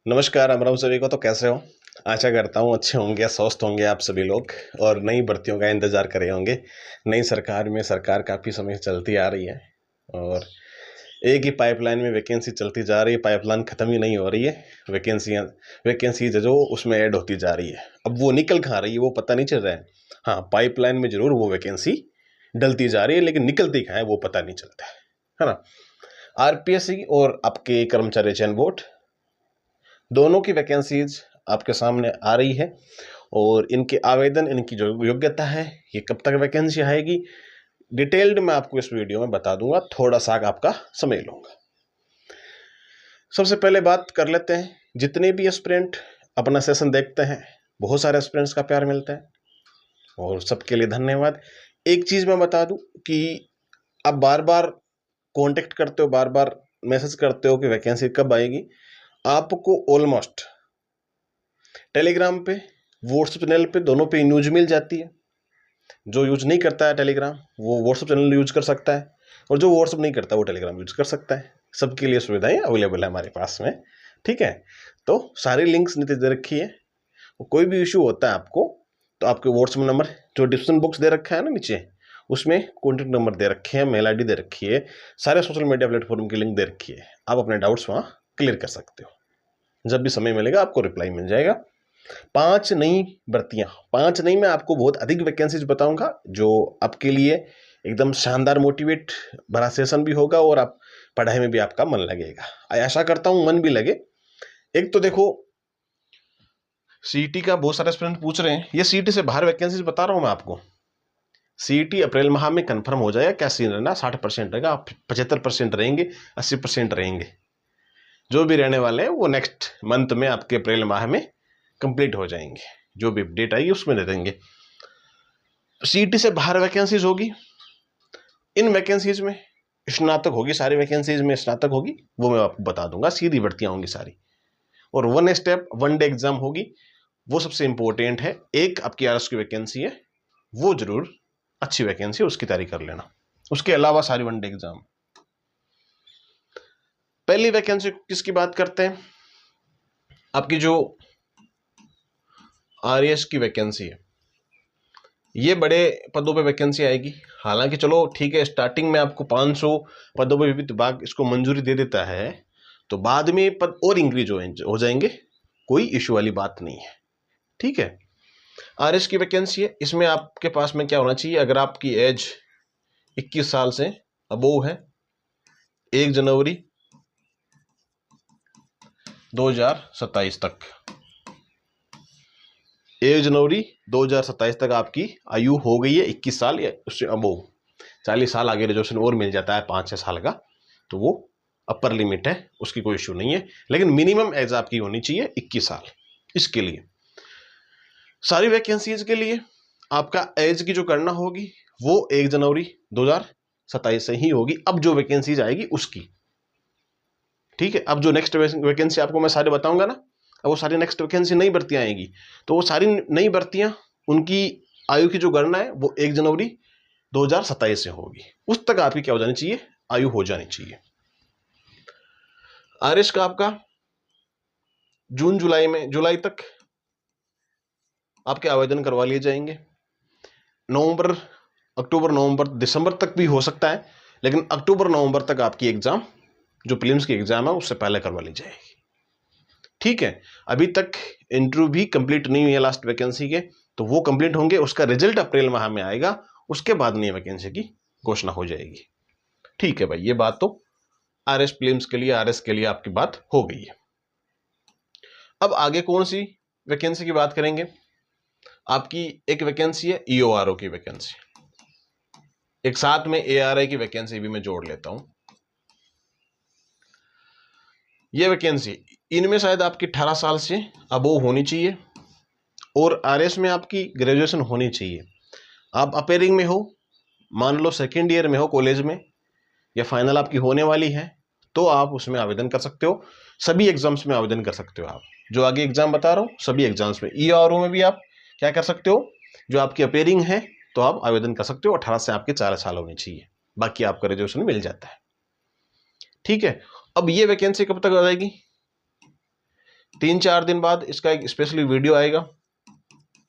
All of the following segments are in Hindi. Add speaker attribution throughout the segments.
Speaker 1: नमस्कार, राम राम सभी को। तो कैसे हो? आशा करता हूँ अच्छे होंगे, स्वस्थ होंगे आप सभी लोग और नई भर्तियों का इंतज़ार कर रहे होंगे। नई सरकार काफ़ी समय से चलती आ रही है और एक ही पाइपलाइन में वैकेंसी चलती जा रही है। पाइपलाइन ख़त्म ही नहीं हो रही है। वैकेंसीज जो उसमें ऐड होती जा रही है। अब वो निकल कहाँ रही है वो पता नहीं चल रहा है। हाँ, पाइपलाइन में ज़रूर वो वैकेंसी डलती जा रही है, लेकिन निकलती कहाँ है वो पता नहीं चलता है ना। आरपीएससी और आपके कर्मचारी चयन बोर्ड दोनों की वैकेंसीज आपके सामने आ रही है और इनके आवेदन, इनकी जो योग्यता है, ये कब तक वैकेंसी आएगी, डिटेल्ड मैं आपको इस वीडियो में बता दूंगा। थोड़ा सा आपका समय लूंगा। सबसे पहले बात कर लेते हैं, जितने भी एस्पिरेंट अपना सेशन देखते हैं, बहुत सारे एस्पिरेंट्स का प्यार मिलता है और सबके लिए धन्यवाद। एक चीज़ मैं बता दूं कि आप बार बार कॉन्टेक्ट करते हो, बार बार मैसेज करते हो कि वैकेंसी कब आएगी। आपको ऑलमोस्ट टेलीग्राम पे, व्हाट्सएप चैनल पे, दोनों पे न्यूज मिल जाती है। जो यूज नहीं करता है टेलीग्राम, वो व्हाट्सएप चैनल यूज कर सकता है और जो व्हाट्सएप नहीं करता वो टेलीग्राम यूज कर सकता है। सबके लिए सुविधाएं अवेलेबल है हमारे पास में। ठीक है, तो सारी लिंक्स नीचे दे रखी है। कोई भी इशू होता है आपको तो आपके व्हाट्सएप नंबर जो डिस्क्रिप्शन बॉक्स दे रखा है ना नीचे, उसमें कॉन्टेक्ट नंबर दे रखे हैं, मेल आईडी दे रखी है, सारे सोशल मीडिया प्लेटफॉर्म की लिंक दे रखी है। आप अपने डाउट्स वहाँ क्लियर कर सकते हो। जब भी समय मिलेगा आपको रिप्लाई मिल जाएगा। 5 नई भर्तियां, 5 नहीं, मैं आपको बहुत अधिक वैकेंसीज बताऊंगा जो आपके लिए एकदम शानदार मोटिवेट भरा सेशन भी होगा और आप पढ़ाई में भी आपका मन लगेगा। आशा करता हूं मन भी लगे। एक तो देखो, सीईटी का बहुत सारे स्टूडेंट पूछ रहे हैं, ये सीईटी से बाहर वैकेंसीज बता रहा हूं मैं आपको। सीईटी अप्रैल माह में कंफर्म हो जाएगा। क्या सीन रहना, 60% रहेगा, 75% रहेंगे, 80% रहेंगे। जो भी रहने वाले हैं वो नेक्स्ट मंथ में आपके अप्रैल माह में कंप्लीट हो जाएंगे। जो भी अपडेट आएगी उसमें दे देंगे। सीईटी से बाहर वैकेंसीज होगी। इन वैकेंसीज में स्नातक होगी, सारी वैकेंसीज में स्नातक होगी, वो मैं आपको बता दूंगा। सीधी भर्तियां होंगी सारी और one step one day exam होगी। वो सबसे इंपॉर्टेंट है। एक आपकी आरएस की वैकेंसी है, वो जरूर अच्छी वैकेंसी है, उसकी तैयारी कर लेना। उसके अलावा सारी वन डे एग्जाम। पहली वैकेंसी किसकी बात करते हैं? आपकी जो आरएस की वैकेंसी है, ये बड़े पदों पे वैकेंसी आएगी। हालांकि चलो ठीक है, स्टार्टिंग में आपको 500 पदों पे भी विभाग इसको मंजूरी दे देता है, तो बाद में पद और इंक्रीज हो जाएंगे, कोई इशू वाली बात नहीं है। ठीक है, आरएस की वैकेंसी है। इसमें आपके पास में क्या होना चाहिए? अगर आपकी एज 21 साल से अबोव है, 1 जनवरी 2027 तक, 1 जनवरी 2027 तक आपकी आयु हो गई है 21 साल या उससे अबोव। 40 साल आगे रिजर्वेशन और मिल जाता है 5-6 साल का, तो वो अपर लिमिट है, उसकी कोई इशू नहीं है। लेकिन मिनिमम एज आपकी होनी चाहिए 21 साल। इसके लिए सारी वैकेंसीज के लिए आपका एज की जो करना होगी वो 1 जनवरी 2027 से ही होगी। अब जो वैकेंसीज आएगी उसकी, ठीक है, अब जो नेक्स्ट वैकेंसी आपको मैं सारे बताऊंगा ना, अब वो सारी नेक्स्ट वैकेंसी नई भर्तियां आएंगी, तो वो सारी नई भर्तियां, उनकी आयु की जो गणना है वो 1 जनवरी 2027 से होगी। उस तक आपकी क्या हो जानी चाहिए? आयु हो जानी चाहिए। आरएस का आपका जून जुलाई तक आपके आवेदन करवा लिए जाएंगे। नवंबर, अक्टूबर, नवंबर, दिसंबर तक भी हो सकता है, लेकिन अक्टूबर नवंबर तक आपकी एग्जाम, जो प्रीलिम्स की एग्जाम है, उससे पहले करवा ली जाएगी। ठीक है, अभी तक इंटरव्यू भी कंप्लीट नहीं हुई है लास्ट वैकेंसी के, तो वो कंप्लीट होंगे। उसका रिजल्ट अप्रैल माह में आएगा, उसके बाद नई वैकेंसी की घोषणा हो जाएगी। ठीक है भाई, ये बात तो आरएस प्रीलिम्स के लिए, आरएस के लिए आपकी बात हो गई है। अब आगे कौन सी वैकेंसी की बात करेंगे? आपकी एक वैकेंसी है ईओआरओ की वैकेंसी, एक साथ में एआरआई की वैकेंसी भी मैं जोड़ लेता हूं। ये वैकेंसी, इनमें शायद आपकी 18 साल से अबोव होनी चाहिए और आरएस में आपकी ग्रेजुएशन होनी चाहिए। आप अपेयरिंग में हो, मान लो सेकेंड ईयर में हो कॉलेज में, या फाइनल आपकी होने वाली है, तो आप उसमें आवेदन कर सकते हो। सभी एग्जाम्स में आवेदन कर सकते हो। आप जो आगे एग्जाम बता रहा हूँ सभी एग्जाम्स में, ईआरओ में भी आप क्या कर सकते हो, जो आपकी अपेयरिंग है तो आप आवेदन कर सकते हो। 18 से आपके 4 साल होनी चाहिए, बाकी आपका ग्रेजुएशन मिल जाता है। ठीक है, अब ये वैकेंसी कब तक आ जाएगी? 3-4 दिन बाद इसका एक स्पेशली वीडियो आएगा,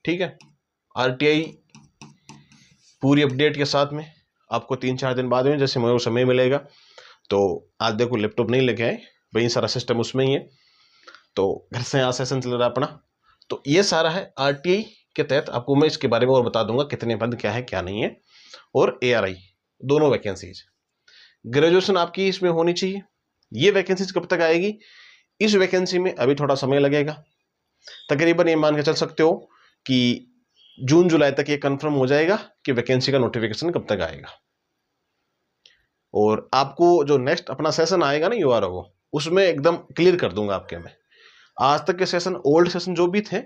Speaker 1: ठीक है, RTI पूरी अपडेट के साथ में आपको 3-4 दिन बाद में, जैसे मुझे समय मिलेगा। तो आज देखो लैपटॉप नहीं लेके आए, वही सारा सिस्टम उसमें ही है, तो घर से यहाँ सेशन चल रहा है अपना। तो ये सारा है RTI के तहत, आपको मैं इसके बारे में और बता दूंगा कितने पद क्या है क्या नहीं है, और ARI दोनों वैकेंसीज। ग्रेजुएशन आपकी इसमें होनी चाहिए। ये वैकेंसीज कब तक आएगी? इस वैकेंसी में अभी थोड़ा समय लगेगा, तकरीबन ये मान के चल सकते हो कि जून जुलाई तक ये कंफर्म हो जाएगा कि वैकेंसी का नोटिफिकेशन कब तक आएगा। और आपको जो नेक्स्ट अपना सेशन आएगा ना URO को, उसमें एकदम क्लियर कर दूंगा आपके मैं। आज तक के सेशन, ओल्ड सेशन जो भी थे,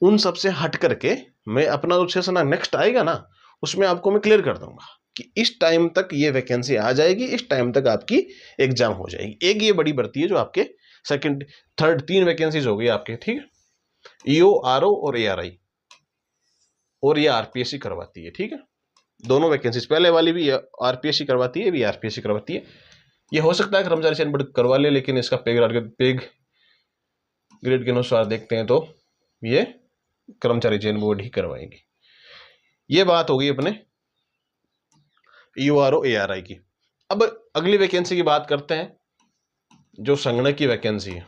Speaker 1: उन सब से हट करके मैं अपना जो सेशन नेक्स्ट आएगा ना, उसमें आपको मैं क्लियर कर दूंगा कि इस टाइम तक ये वैकेंसी आ जाएगी, इस टाइम तक आपकी एग्जाम हो जाएगी। एक ये बड़ी भर्ती है जो आपके सेकंड थर्ड 3 वैकेंसीज हो गई आपके, ठीक है, EO RO और ARI, और ये RPSC करवाती है, ठीक है। दोनों वैकेंसीज, पहले वाली भी RPSC करवाती है, भी RPSC करवाती है। ये हो सकता है कर्मचारी चयन बोर्ड करवा ले, लेकिन इसका पे ग्रेड के अनुसार देखते हैं तो ये कर्मचारी चयन बोर्ड ही करवाएगी। ये बात होगी अपने EO ARI की। अब अगली वैकेंसी की बात करते हैं, जो संगणक की वैकेंसी है।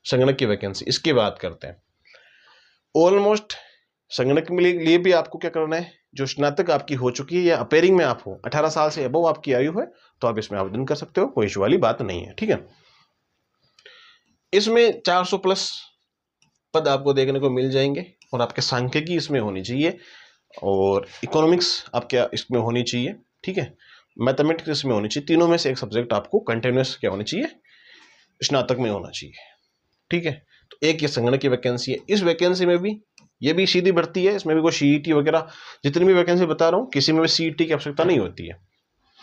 Speaker 1: संगणक की वैकेंसी, इसकी बात करते हैं। ऑलमोस्ट संगणक के लिए भी आपको क्या करना है, जो स्नातक आपकी हो चुकी है या अपेयरिंग में आप हो, 18 साल से अबव आपकी आयु है, तो आप इसमें आवेदन कर सकते हो, कोई इशू वाली बात नहीं है, ठीक है। इसमें 400 प्लस पद आपको देखने को मिल जाएंगे, और आपके सांख्यिकी इसमें होनी चाहिए, और इकोनॉमिक्स आपके इसमें होनी चाहिए, ठीक है, मैथमेटिक्स इसमें होनी चाहिए। तीनों में से एक सब्जेक्ट आपको कंटिन्यूस क्या होनी चाहिए, स्नातक में होना चाहिए, ठीक है। तो एक ये संगणक की वैकेंसी है। इस वैकेंसी में भी, ये भी सीधी भर्ती है, इसमें भी कोई CET वगैरह, जितनी भी वैकेंसी बता रहा हूँ, किसी में भी CET की आवश्यकता नहीं होती है।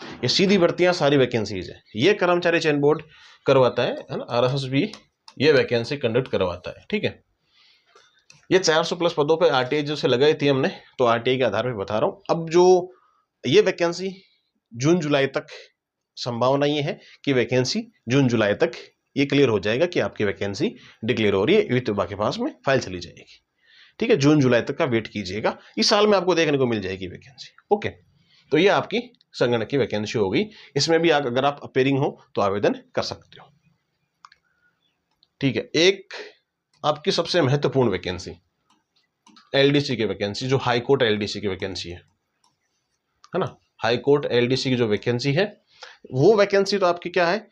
Speaker 1: ये सीधी भर्तियां सारी वैकेंसीज है, ये कर्मचारी चयन बोर्ड करवाता है ना, RSS भी ये वैकेंसी कंडक्ट करवाता है, ठीक है। ये 400 प्लस पदों पे RTI जो से लगाई थी हमने, तो RTI के आधार पर बता रहा हूँ। अब जो ये वैकेंसी जून जुलाई तक संभावना ये है कि वैकेंसी जून जुलाई तक ये क्लियर हो जाएगा कि आपकी वैकेंसी डिक्लेयर हो रही है, वित्त विभाग के पास में फाइल चली जाएगी, ठीक है। जून जुलाई तक का वेट कीजिएगा, इस साल में आपको देखने को मिल जाएगी वैकेंसी, ओके। तो ये आपकी संगणक की वैकेंसी हो गई। इसमें भी अगर आप अपेयरिंग हो तो आवेदन कर सकते हो, ठीक है। एक आपकी सबसे महत्वपूर्ण वैकेंसी LDC की वैकेंसी, जो हाई कोर्ट LDC की वैकेंसी है ना, हाई कोर्ट LDC की जो वैकेंसी है, वो वैकेंसी तो आपकी क्या है,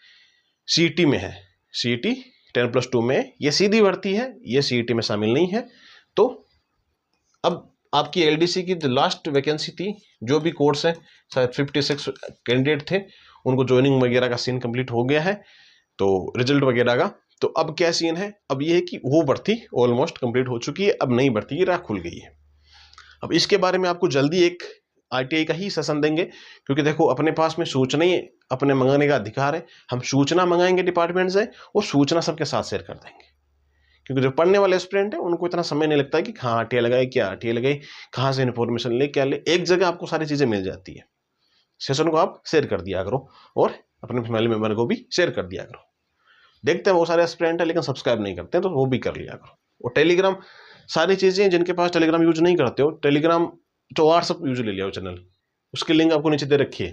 Speaker 1: CET में है, CET 10+2 में, ये सीधी भर्ती है, ये CET में शामिल नहीं है। तो अब आपकी LDC की जो लास्ट वैकेंसी थी, जो भी कोर्स है, शायद 56 कैंडिडेट थे, उनको ज्वाइनिंग वगैरह का सीन कंप्लीट हो गया है, तो रिजल्ट वगैरह का। तो अब क्या सीन है, अब ये है कि वो भर्ती ऑलमोस्ट कंप्लीट हो चुकी है, अब नई भर्ती की राह खुल गई है। अब इसके बारे में आपको जल्दी एक RTI का ही सेशन देंगे, क्योंकि देखो अपने पास में सूचना ही अपने मंगाने का अधिकार है। हम सूचना मंगाएंगे डिपार्टमेंट से, और सूचना सबके साथ शेयर कर देंगे, क्योंकि जो पढ़ने वाले स्टूडेंट हैं उनको इतना समय नहीं लगता है कि हाँ RTI लगाए, क्या RTI लगाई, कहाँ से इन्फॉर्मेशन ले, क्या ले, एक जगह आपको सारी चीज़ें मिल जाती है। सेशन को आप शेयर कर दिया करो, और अपने फैमिली मेम्बर को भी शेयर कर दिया करो। देखते हैं बहुत सारे स्टूडेंट हैं लेकिन सब्सक्राइब नहीं करते हैं, तो वो भी कर लिया करो। और टेलीग्राम, सारी चीज़ें, जिनके पास टेलीग्राम यूज नहीं करते हो, टेलीग्राम तो व्हाट्सअप यूज ले लिया चैनल, उसकी लिंक आपको नीचे दे रखी है,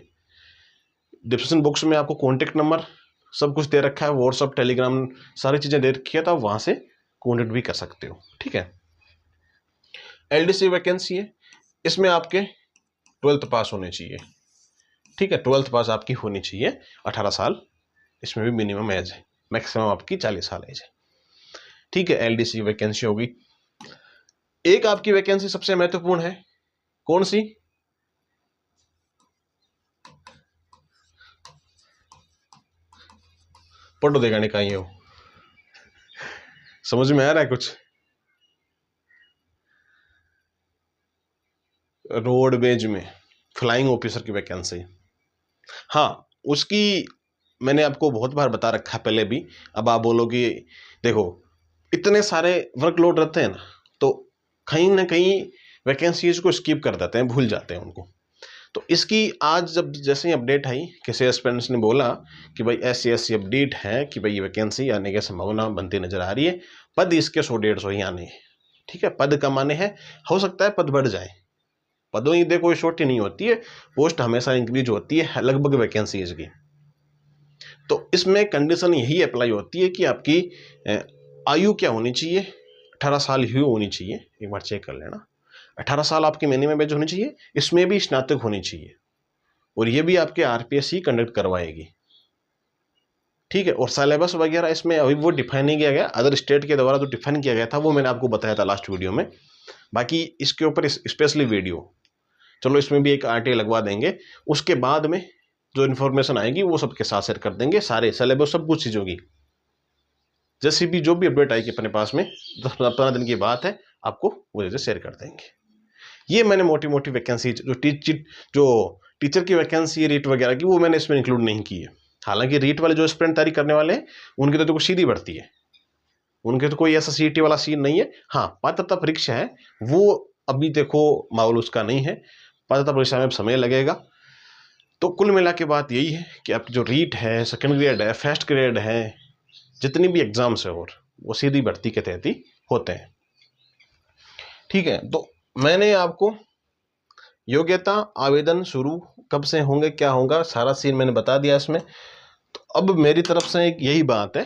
Speaker 1: डिस्क्रिप्शन बॉक्स में आपको कॉन्टेक्ट नंबर सब कुछ दे रखा है, व्हाट्सअप टेलीग्राम सारी चीज़ें दे रखी है, तो आप वहाँ से कॉन्टेक्ट भी कर सकते हो, ठीक है। LDC वैकेंसी है, इसमें आपके 12th पास होने चाहिए, ठीक है, 12th पास आपकी होनी चाहिए, 18 साल इसमें भी मिनिमम एज है, मैक्सिमम आपकी 40 साल एज है, ठीक है। LDC वैकेंसी होगी। एक आपकी वैकेंसी सबसे महत्वपूर्ण है, कौन सी, पढ़ो देगा निकाय हो, समझ में आ रहा है कुछ, रोडवेज में फ्लाइंग ऑफिसर की वैकेंसी। हाँ, उसकी मैंने आपको बहुत बार बता रखा है पहले भी। अब आप बोलोगे देखो इतने सारे वर्कलोड रहते हैं ना, तो कहीं ना कहीं वैकेंसीज को स्किप कर देते हैं, भूल जाते हैं उनको। तो इसकी आज जब जैसे ही अपडेट आई, किसी एस्पिरेंट्स ने बोला कि भाई ऐसी ऐसी अपडेट है कि भाई ये वैकेंसी आने की संभावना बनती नजर आ रही है, पद इसके 100-150 ही आने हैं। ठीक है, पद कम आने हैं, हो सकता है पद बढ़ जाए, पदों की देखो शॉर्टी नहीं होती है, पोस्ट हमेशा इंक्रीज होती है लगभग वैकेंसीज की। तो इसमें कंडीशन यही अप्लाई होती है कि आपकी आयु क्या होनी चाहिए, 18 साल ही होनी चाहिए, एक बार चेक कर लेना। 18 साल आपकी मिनिमम एज होनी चाहिए, इसमें भी स्नातक होनी चाहिए, और ये भी आपके आरपीएस ही कंडक्ट करवाएगी। ठीक है, और सिलेबस वगैरह इसमें अभी वो डिफाइन नहीं किया गया, अदर स्टेट के द्वारा जो डिफाइन किया गया था वो मैंने आपको बताया था लास्ट वीडियो में। बाकी इसके ऊपर स्पेशली वीडियो, चलो इसमें भी एक आरटीआई लगवा देंगे, उसके बाद में जो इन्फॉर्मेशन आएगी वो सबके साथ शेयर कर देंगे, सारे सिलेबस सब कुछ चीज़ों की। जैसे भी जो भी अपडेट आएगी अपने पास में 10-15 दिन की बात है, आपको वो जैसे शेयर कर देंगे। ये मैंने मोटी मोटी वैकेंसी जो टीचर की वैकेंसी रीट वगैरह की वो मैंने इसमें इंक्लूड नहीं की है। हालांकि रीट वाले जो एस्पिरेंट तैयारी करने वाले हैं उनकी तो सीधी भर्ती है, उनके तो कोई ऐसा सीईटी वाला सीन नहीं है। हाँ, पात्रता परीक्षा है, वो अभी देखो माहौल उसका नहीं है, पात्रता परीक्षा में समय लगेगा। तो कुल मिला के बात यही है कि आपकी जो रीट है, सेकंड ग्रेड है, फर्स्ट ग्रेड है, जितनी भी एग्जाम्स है और वो सीधी भर्ती के तहत ही होते हैं। ठीक है, तो मैंने आपको योग्यता आवेदन शुरू कब से होंगे, क्या होगा, सारा सीन मैंने बता दिया इसमें। तो अब मेरी तरफ से एक यही बात है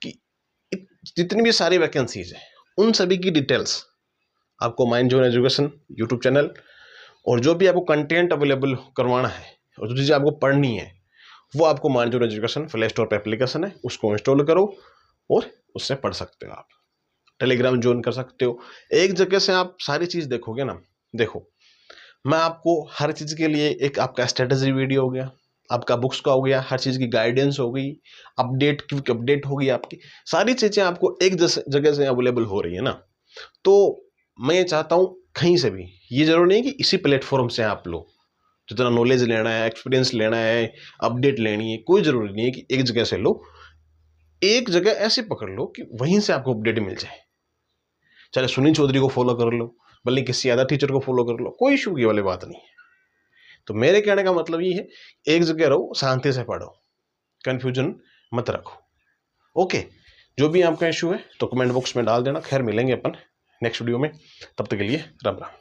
Speaker 1: कि जितनी भी सारी वैकेंसीज है उन सभी की डिटेल्स आपको माइंडजोन एजुकेशन यूट्यूब चैनल, और जो भी आपको कंटेंट अवेलेबल करवाना है और जो चीज़ें आपको पढ़नी है वो आपको माइंडजोन एजुकेशन प्ले स्टोर पर एप्लीकेशन है, उसको इंस्टॉल करो और उससे पढ़ सकते हो। आप टेलीग्राम ज्वाइन कर सकते हो, एक जगह से आप सारी चीज़ देखोगे ना। देखो, मैं आपको हर चीज़ के लिए एक आपका स्ट्रेटजी वीडियो हो गया, आपका बुक्स का हो गया, हर चीज़ की गाइडेंस हो गई, अपडेट हो गई, आपकी सारी चीज़ें आपको एक जगह से अवेलेबल हो रही है ना। तो मैं ये चाहता हूँ कहीं से भी, ये जरूरी नहीं कि इसी प्लेटफॉर्म से आप लो, जितना नॉलेज लेना है, एक्सपीरियंस लेना है, अपडेट लेनी है, कोई ज़रूरी नहीं है कि एक जगह से लो। एक जगह ऐसे पकड़ लो कि वहीं से आपको अपडेट मिल जाए, चाहे सुनील चौधरी को फॉलो कर लो, भले किसी अदर टीचर को फॉलो कर लो, कोई इशू की वाली बात नहीं है। तो मेरे कहने का मतलब ये है, एक जगह रहो, शांति से पढ़ो, कंफ्यूजन मत रखो। ओके, जो भी आपका इशू है तो कमेंट बॉक्स में डाल देना। खैर, मिलेंगे अपन नेक्स्ट वीडियो में, तब तक के लिए राम राम।